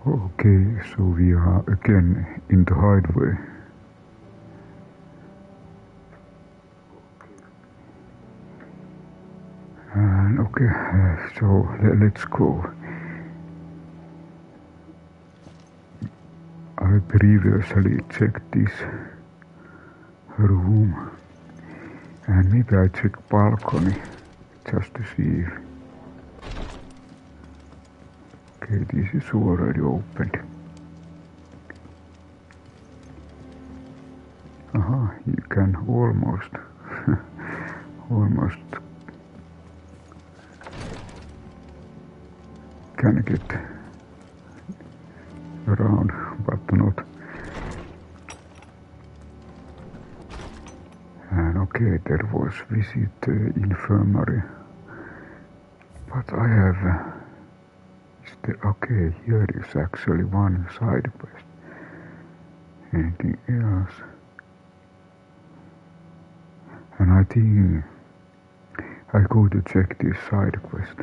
Okay, so we are again in the hideaway. And okay, so let's go. I previously checked this room, and maybe I check balcony just to see if... Okay, this is already opened. Aha, you can almost can get around, but not. And okay, there was visit infirmary, but I have okay, here is actually one side quest. Anything else? And I think I go to check this side quest.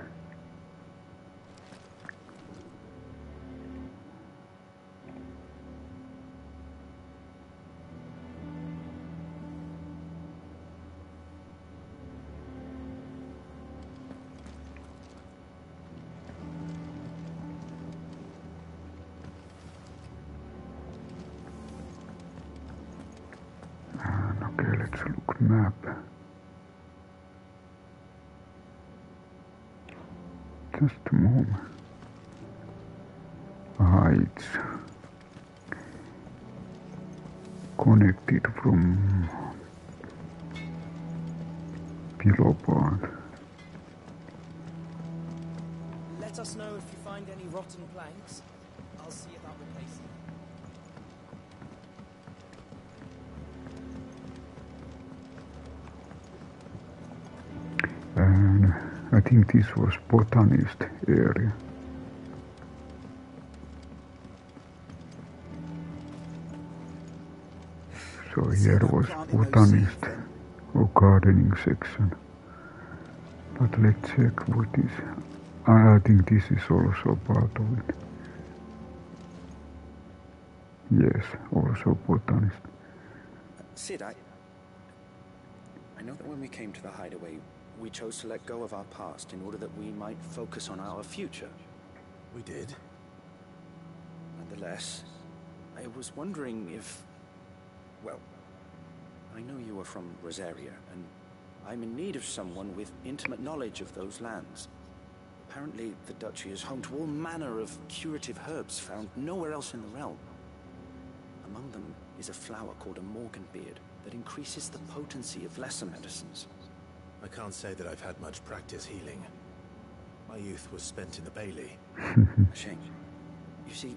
And okay, let's look map. Just a moment. It's connected from below part. Let us know if you find any rotten planks. I'll see about replacing them. And I think this was botanist area. So here was botanist or gardening section. But let's check what is. I think this is also part of it. Yes, also botanist. Sid, I know that when we came to the Hideaway, we chose to let go of our past in order that we might focus on our future. We did. Nonetheless, I was wondering if... Well, I know you are from Rosaria, and I'm in need of someone with intimate knowledge of those lands. Apparently, the Duchy is home to all manner of curative herbs found nowhere else in the realm. Among them is a flower called a morganbeard that increases the potency of lesser medicines. I can't say that I've had much practice healing. My youth was spent in the Bailey. A shame. You see,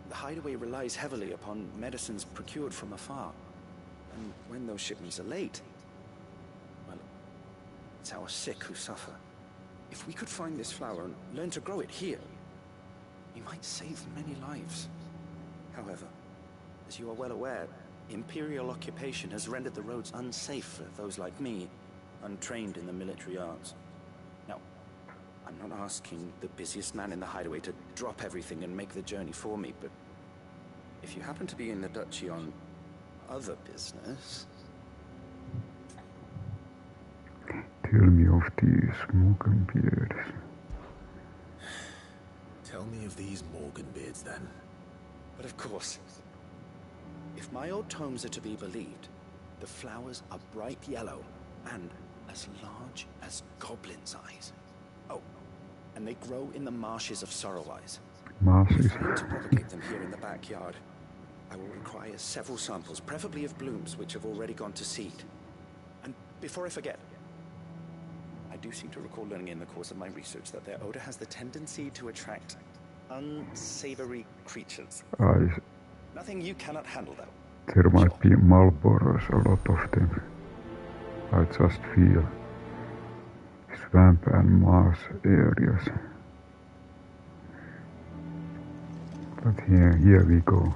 the Hideaway relies heavily upon medicines procured from afar. And when those shipments are late, well, it's our sick who suffer. If we could find this flower and learn to grow it here, we might save many lives. However, as you are well aware, Imperial occupation has rendered the roads unsafe for those like me, untrained in the military arts. Now, I'm not asking the busiest man in the Hideaway to drop everything and make the journey for me, but if you happen to be in the Duchy on other business... Tell me of these morganbeards. Tell me of these morganbeards, then. But of course, if my old tomes are to be believed, the flowers are bright yellow and as large as goblins' eyes. Oh, and they grow in the marshes of Sorrowise. Marshes. If I'm to propagate them here in the backyard, I will require several samples, preferably of blooms which have already gone to seed. And before I forget, I do seem to recall learning in the course of my research that their odor has the tendency to attract unsavory creatures. Nothing you cannot handle, though. There might be Marlboros, a lot of them. I just feel swamp and marsh areas. But here we go.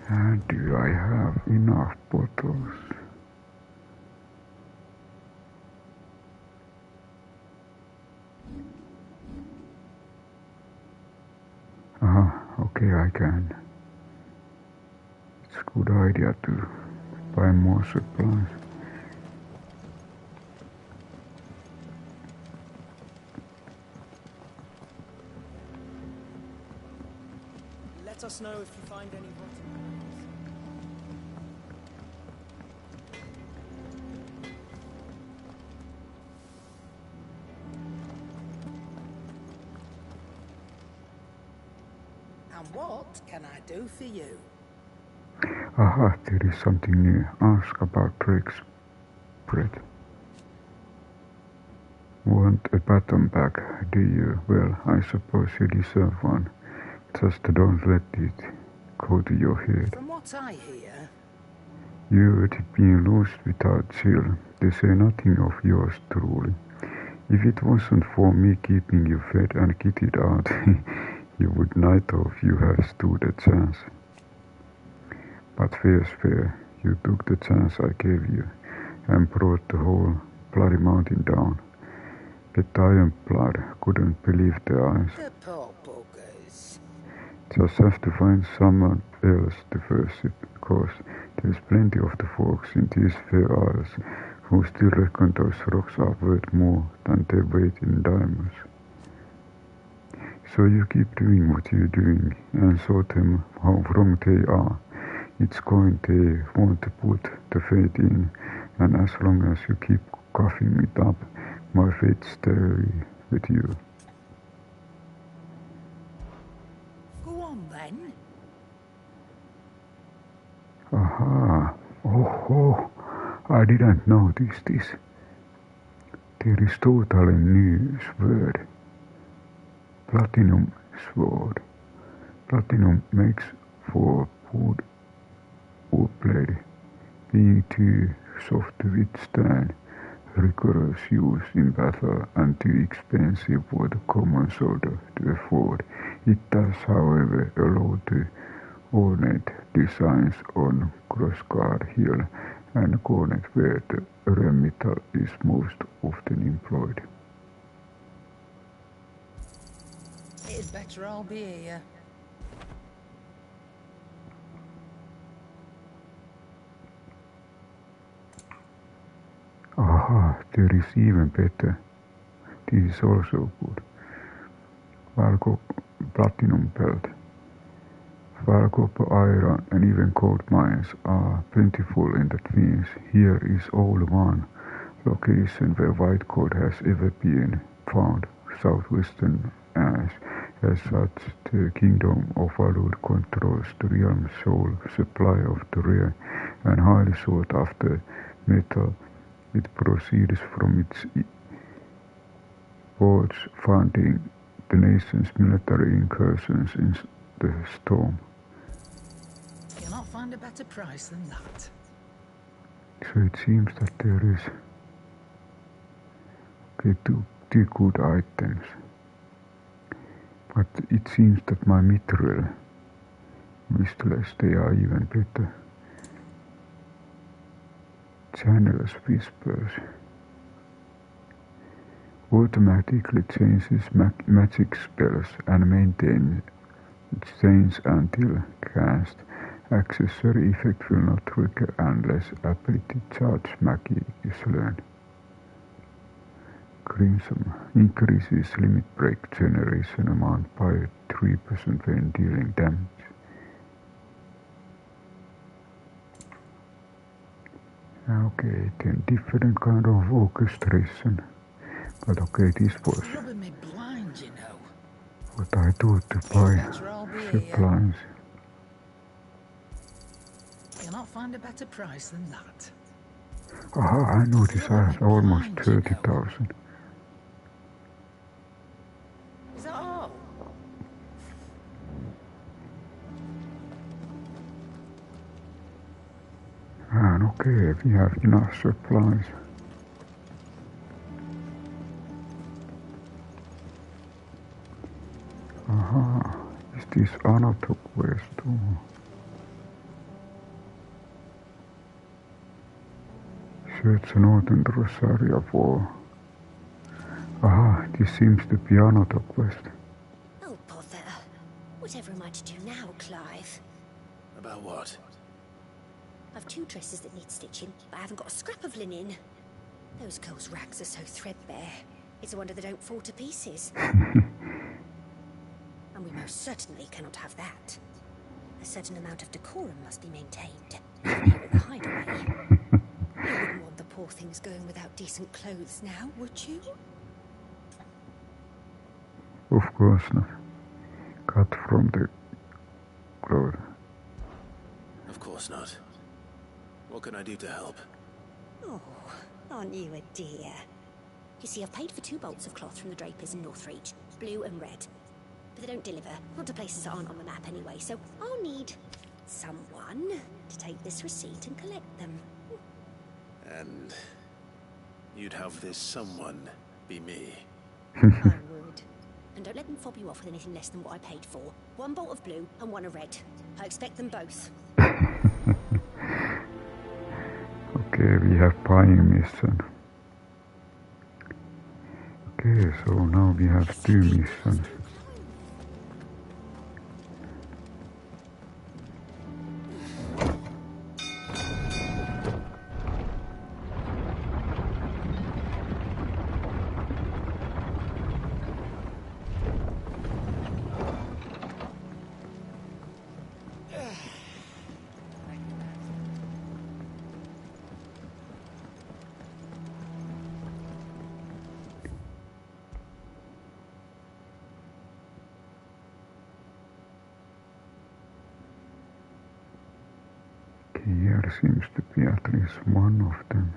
And do I have enough bottles? I can. It's a good idea to buy more supplies. Let us know if you find any rotten planks. And what can I do for you? Aha, there is something new. Ask about Drake's bread. Want a baton back, do you? Well, I suppose you deserve one. Just don't let it go to your head. From what I hear, You'd been lost without chill. They say nothing of yours truly. If it wasn't for me keeping you fed and kitted out, you would neither of you have stood a chance. But fair's fair. You took the chance I gave you, and brought the whole bloody mountain down. The Iron Blood couldn't believe their eyes. the poor buggers. Just have to find someone else to first it, because there's plenty of the folks in these fair isles who still reckon those rocks are worth more than their weight in diamonds. So you keep doing what you're doing and show them how wrong they are. It's going they want to put the faith in, and as long as you keep coughing it up, my faith stays with you. Go on then. Aha, oh, I didn't notice this. There is totally new sword. Platinum sword. Platinum makes for wood blade, being too soft to withstand rigorous use in battle and too expensive for the common soldier to afford. It does, however, allow the ornate designs on crossguard hill and cornet where the ram metal is most often employed. It'd better all be here. Aha, there is even better. This is also good. Valco platinum belt. Valcopper iron and even gold mines are plentiful in the Twins. Here is only one location where white gold has ever been found, southwestern as such, the Kingdom of Alud controls the realm's sole supply of the rare and highly sought after metal. It proceeds from its ports, funding the nation's military incursions in the storm. You'll not find a better price than that. So it seems that there is two good items. But it seems that my mithril, mistless, they are even better. Channel's whispers. Automatically changes magic spells and maintains until cast. Accessory effect will not trigger unless ability charge magic is learned. Crimson increases limit break generation amount by 3% when dealing damage. Okay, then different kind of orchestration. But okay, this was Rubbing me blind, you know. what I do to buy Better all be here. supplies. You'll not find a better price than that. Aha, I noticed I have almost 30,000. Is that all? And okay, we have enough supplies. Aha, is this another quest too? Search the northern Rosaria for. Aha, this seems to be another quest. Oh, bother. Whatever am I to do now, Clive? About what? I've 2 dresses that need stitching, but I haven't got a scrap of linen. Those girls' rags are so threadbare. It's a wonder they don't fall to pieces. And we most certainly cannot have that. A certain amount of decorum must be maintained, even here at the Hideaway. You wouldn't want the poor things going without decent clothes now, would you? Of course not. Cut from the cloth. Of course not. What can I do to help? Oh, aren't you a dear? You see, I've paid for 2 bolts of cloth from the drapers in Northreach, blue and red. But they don't deliver, not to places that aren't on the map anyway, so I'll need someone to take this receipt and collect them. And you'd have this someone be me. I would. And don't let them fob you off with anything less than what I paid for. 1 bolt of blue and 1 of red. I expect them both. Okay, we have buying mission. Okay, so now we have 2 missions. Here seems to be at least one of them.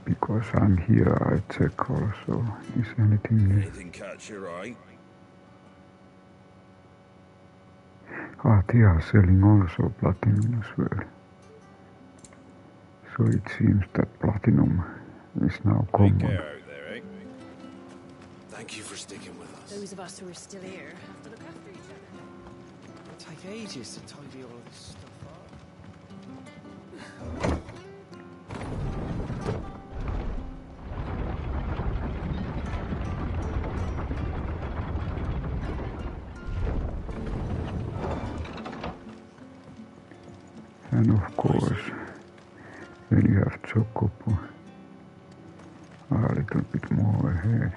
Because I'm here, I check also. Is anything new? Anything catch your eye? Ah, they are selling also platinum as well. So it seems that platinum is now Take common. care out there, eh? Thank you for sticking with us. Those of us who are still here have to look after each other. It'll take ages to tidy all of this stuff up. And of course, when you have Chocobo, a little bit more ahead.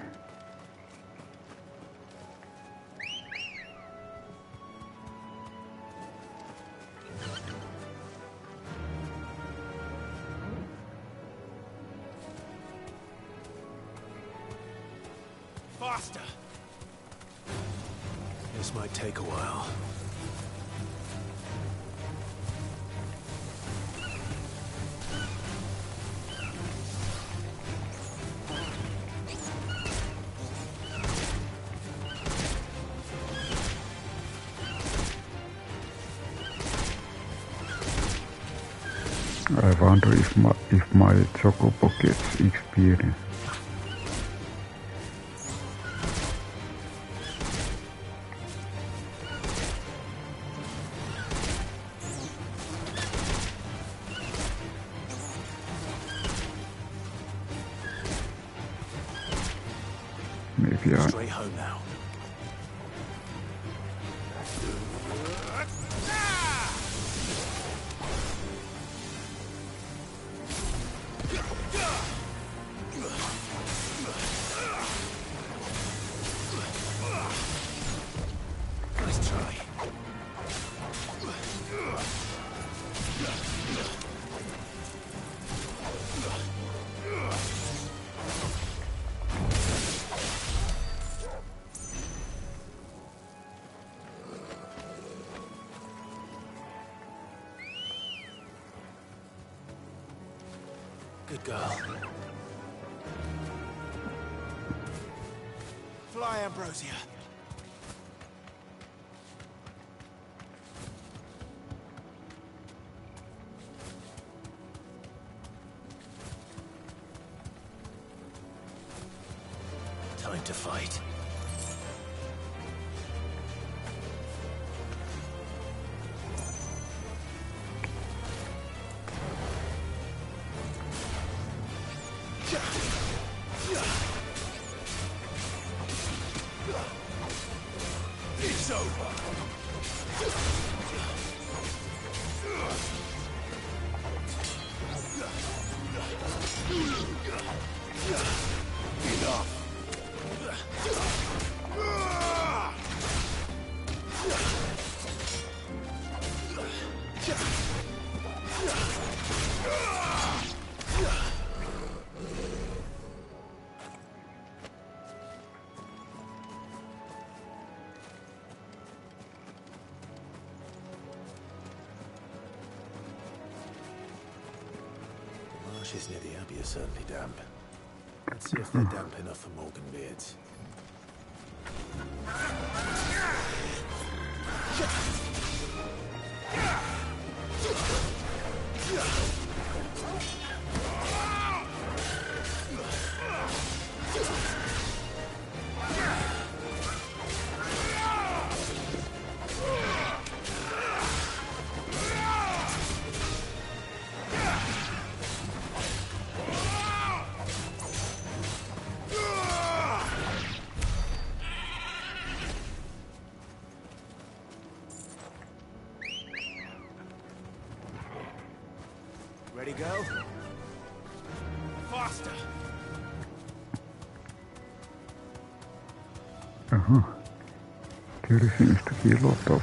Faster! This might take a while. I wonder if my Chocobo gets experience. Maybe I... Straight home now. Nice try. Good girl. Fly, Ambrosia. Time to fight. Marshes near the Abbey are certainly damp. Let's see if they're damp enough for Morgan beards. Ready, go? Faster! There seems to be a lot of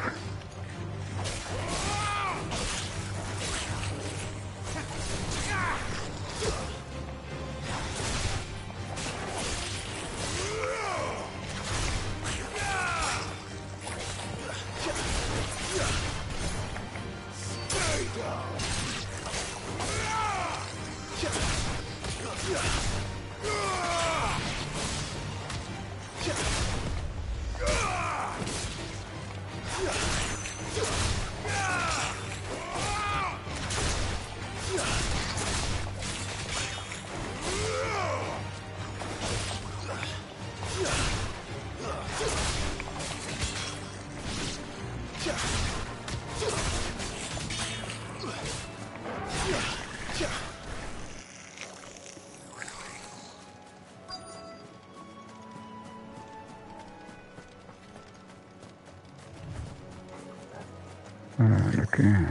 okay.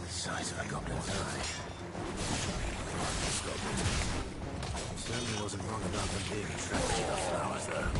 Size of a goblin's eye. Certainly wasn't wrong about them being attracted to flowers, though.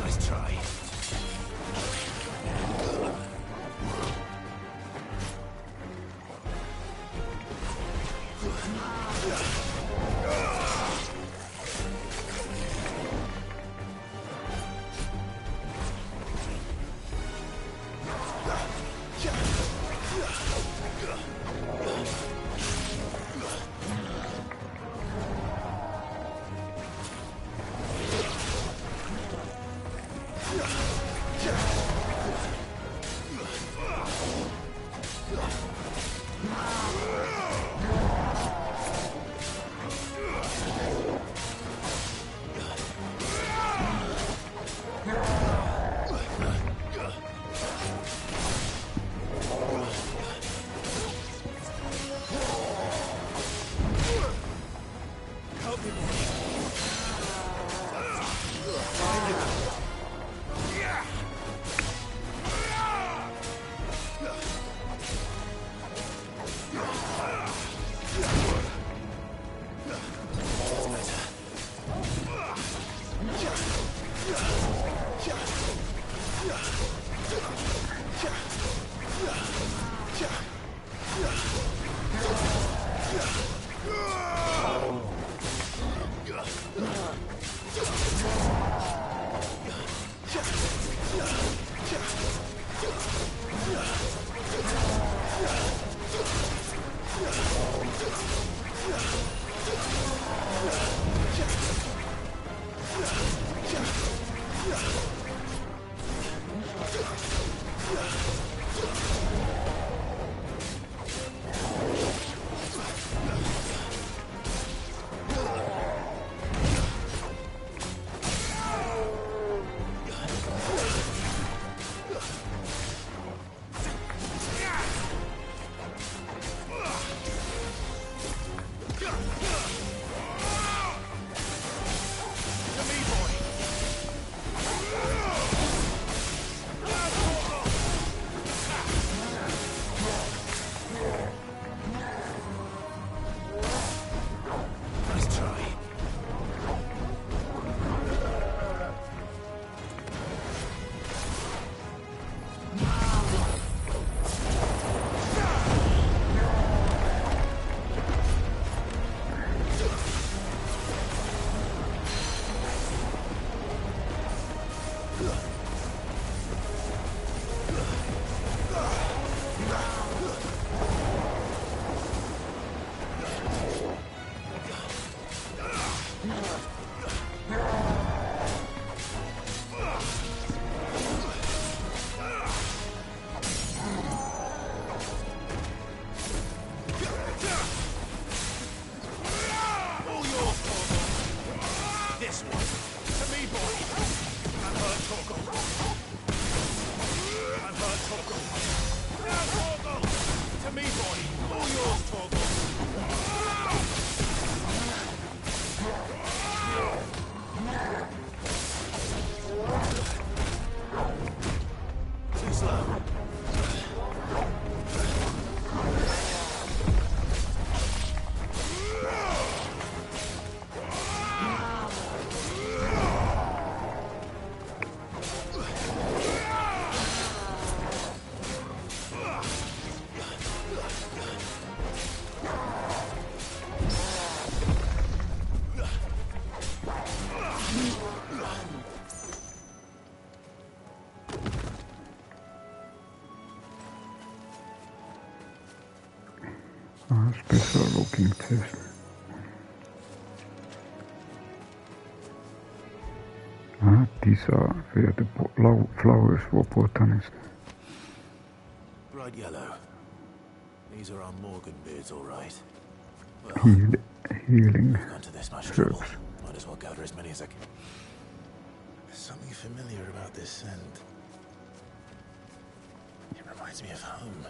Nice try. me, boy. All yours, Torgal. Too slow. Special looking chest. These are where the flowers were botanists. Bright yellow. These are our Morgan beards, all right. Well, Healing I've gone to this much trouble. herbs. Might as well gather as many as I can. There's something familiar about this scent. It reminds me of home.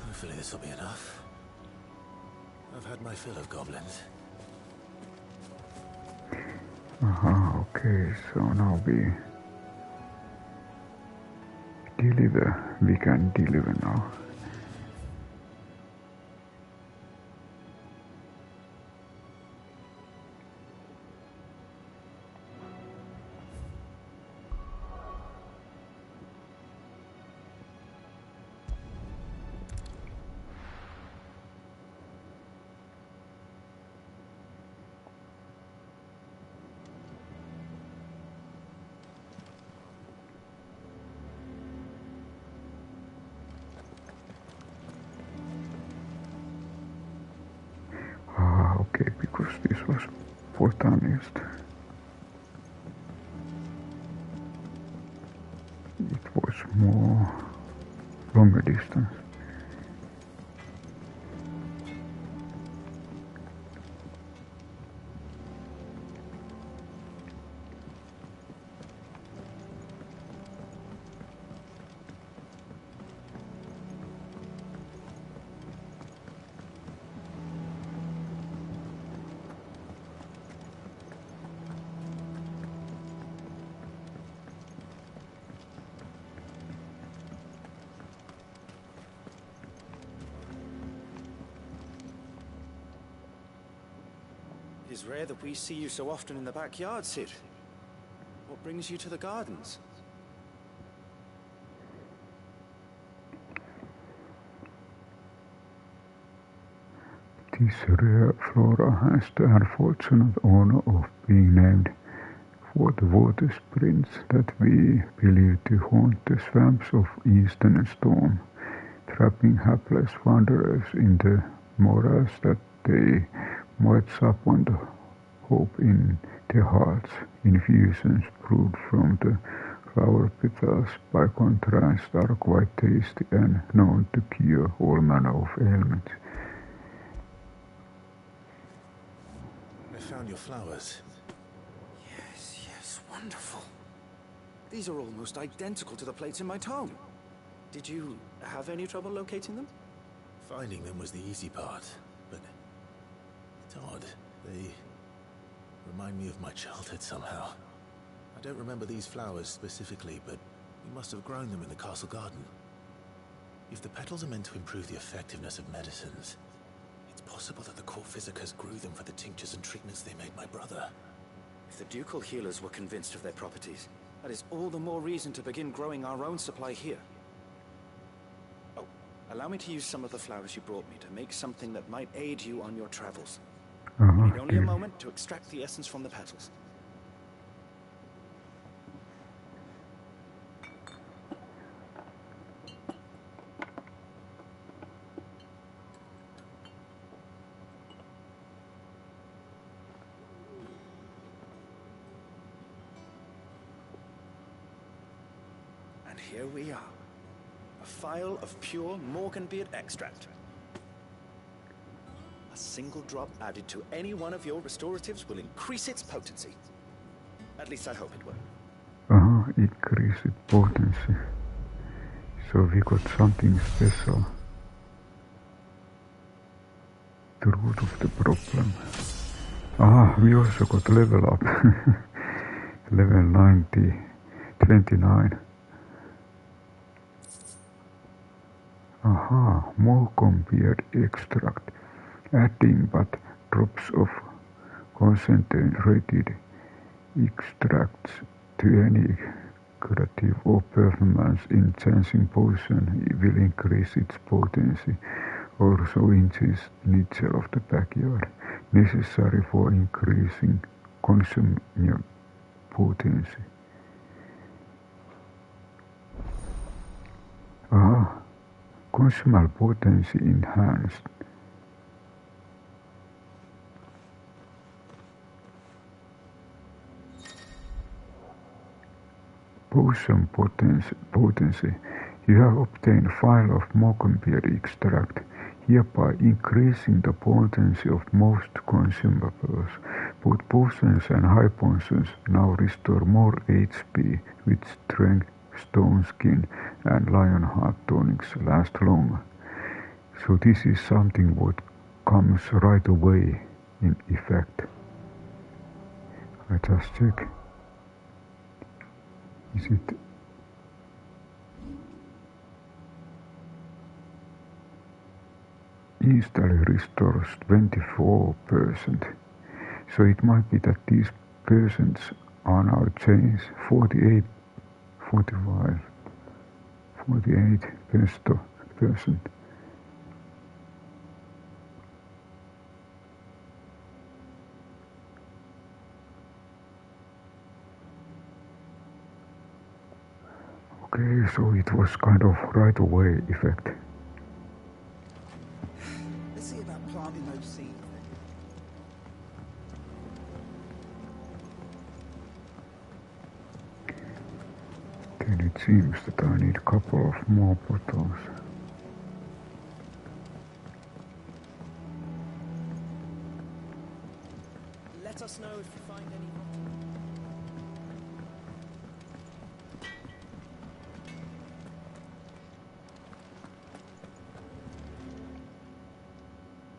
Hopefully this will be enough. I've had my fill of goblins. Okay, so now we can deliver now. Okay, because this was botanist. It was more longer distance. It is rare that we see you so often in the backyard, Sid. What brings you to the gardens? This rare flora has the unfortunate honor of being named for the water springs that we believe to haunt the swamps of eastern storm, trapping hapless wanderers in the morass that they might sup on the hope in their hearts. Infusions brewed from the flower petals, by contrast, are quite tasty and known to cure all manner of ailments. I found your flowers. Yes, wonderful. These are almost identical to the plates in my tome. Did you have any trouble locating them? Finding them was the easy part, but it's odd. They remind me of my childhood somehow. I don't remember these flowers specifically, but we must have grown them in the castle garden. If the petals are meant to improve the effectiveness of medicines, it's possible that the court physicers grew them for the tinctures and treatments they made my brother. If the ducal healers were convinced of their properties, that is all the more reason to begin growing our own supply here. Oh, allow me to use some of the flowers you brought me to make something that might aid you on your travels. I need only a moment to extract the essence from the petals. And here we are. A phial of pure Morganbeard extract. A single drop added to any one of your restoratives will increase its potency. At least I hope it will. increased potency. So we got something special. The root of the problem. We also got level up. Level 29. More compared extract. Adding but drops of concentrated extracts to any curative or performance-enhancing potion will increase its potency. Also increase nature of the backyard, necessary for increasing consumer potency. Consumer potency enhanced. Potion potency. You have obtained a file of Mockenbeard extract, hereby increasing the potency of most consumables. Both potions and high potions now restore more HP, with strength, stone skin, and lionheart tonics last longer. So this is something what comes right away in effect. I just check. Is it instantly restores 24%? So it might be that these percents are now changed. 48, 45, 48%. Okay, so it was kind of right away effect. Let's see about planting those seeds. Then it seems that I need a couple of more bottles. Let us know if you find any.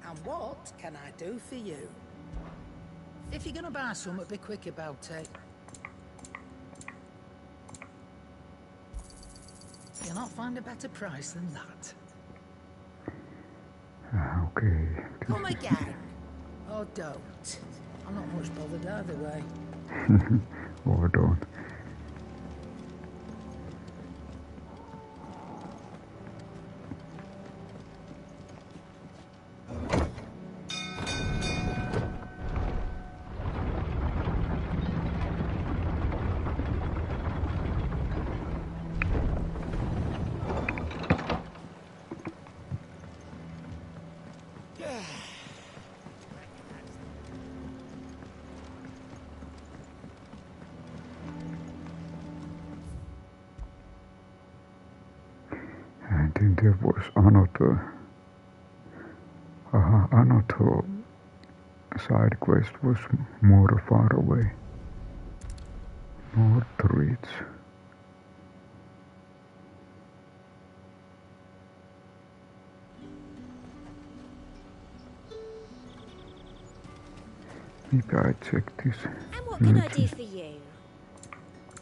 And what can I do for you? If you're gonna buy something, be quick about it. You'll not find a better price than that. Okay. Come again. Or don't. I'm not much bothered either way. Or don't. And then there was another side quest was more far away. Northridge. Maybe I check this. And what can I do for you?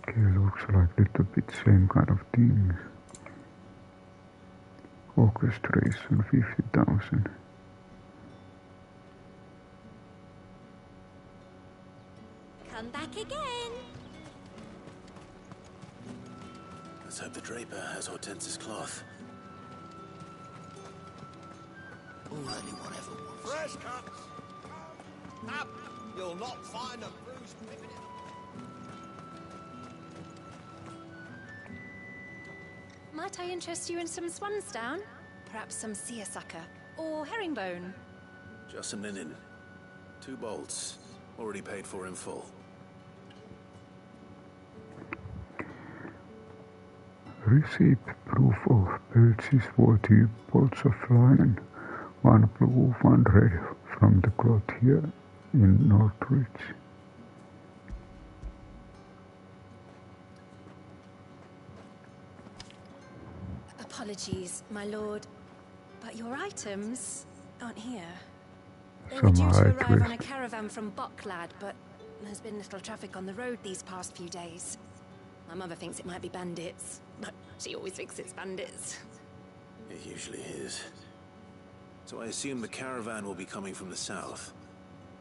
Okay, looks like a little bit same kind of thing. Orchestration 50,000. Come back again. Let's hope the draper has Hortense's cloth. All anyone ever wants. Fresh cuts. Up. You'll not find a bruised pippin. Might I interest you in some swansdown? Perhaps some seersucker or herringbone? Just some linen. 2 bolts. Already paid for in full. Receipt proof of purchase for 2 bolts of linen, 1 blue, 1 red from the cloth here in Northridge. Apologies, my lord, but your items aren't here. They Some were due to high arrive on a twist. caravan from Bucklad, but there's been little traffic on the road these past few days. My mother thinks it might be bandits, but she always thinks it's bandits. It usually is. So I assume the caravan will be coming from the south.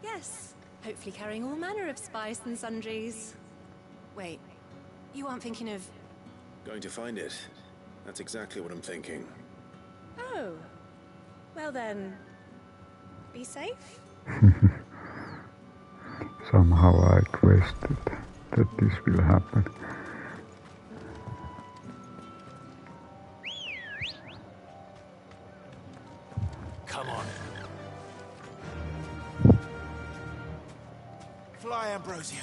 Yes, hopefully carrying all manner of spice and sundries. Wait, you aren't thinking of... Going to find it. That's exactly what I'm thinking. Oh, well then, be safe? Somehow I quested that this will happen. Come on. Fly, Ambrosia.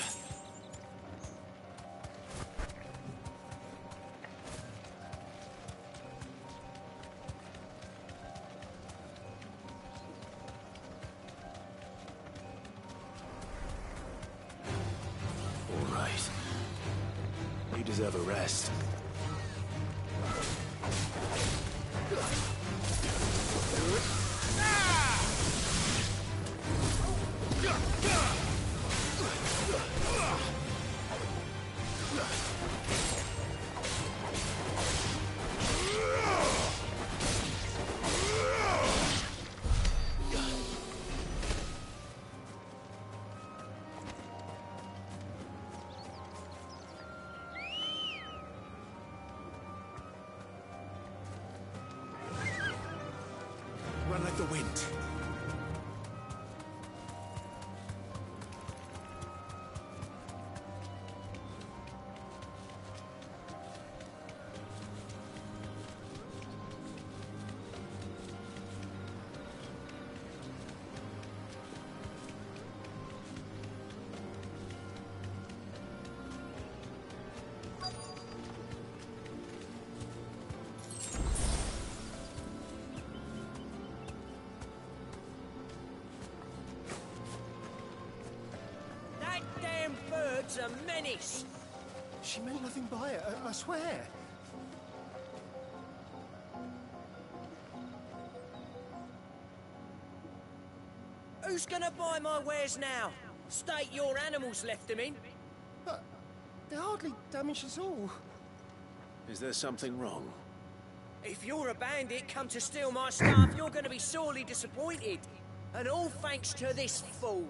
All right. You deserve a rest. Run like the wind. That damn bird's a menace. She meant nothing by it, I swear. Who's gonna buy my wares now? State your animals left them in. But they hardly damaged us all. Is there something wrong? If you're a bandit come to steal my stuff, you're gonna be sorely disappointed. And all thanks to this fool.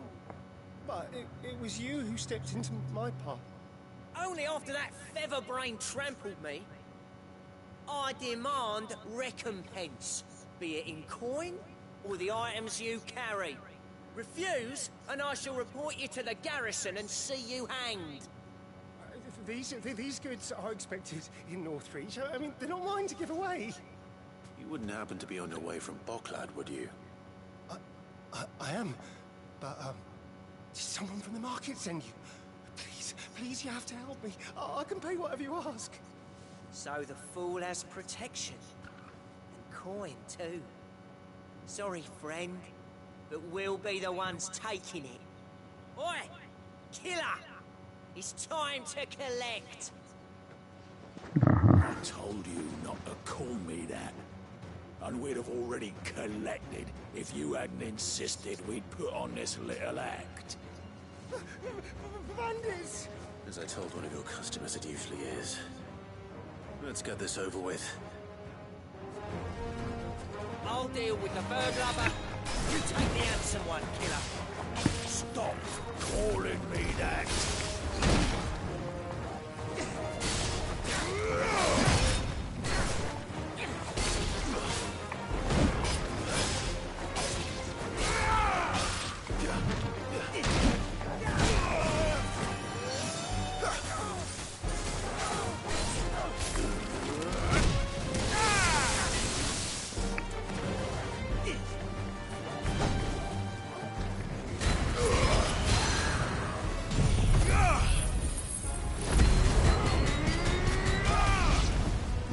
But it was you who stepped into my path. Only after that featherbrain trampled me. I demand recompense, be it in coin or the items you carry. Refuse, and I shall report you to the garrison and see you hanged. These goods are expected in Northreach. I mean, they're not mine to give away. You wouldn't happen to be on your way from Bucklad, would you? I am, but did someone from the market send you? Please, you have to help me. I can pay whatever you ask. So the fool has protection. And coin, too. Sorry, friend, but we'll be the ones taking it. Oi! Killer! It's time to collect! I told you not to call me that. And we'd have already collected if you hadn't insisted we'd put on this little act. Bandits! As I told one of your customers, it usually is. Let's get this over with. I'll deal with the bird lover. You take the handsome one, killer. Stop calling me that.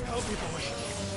Help me, boy.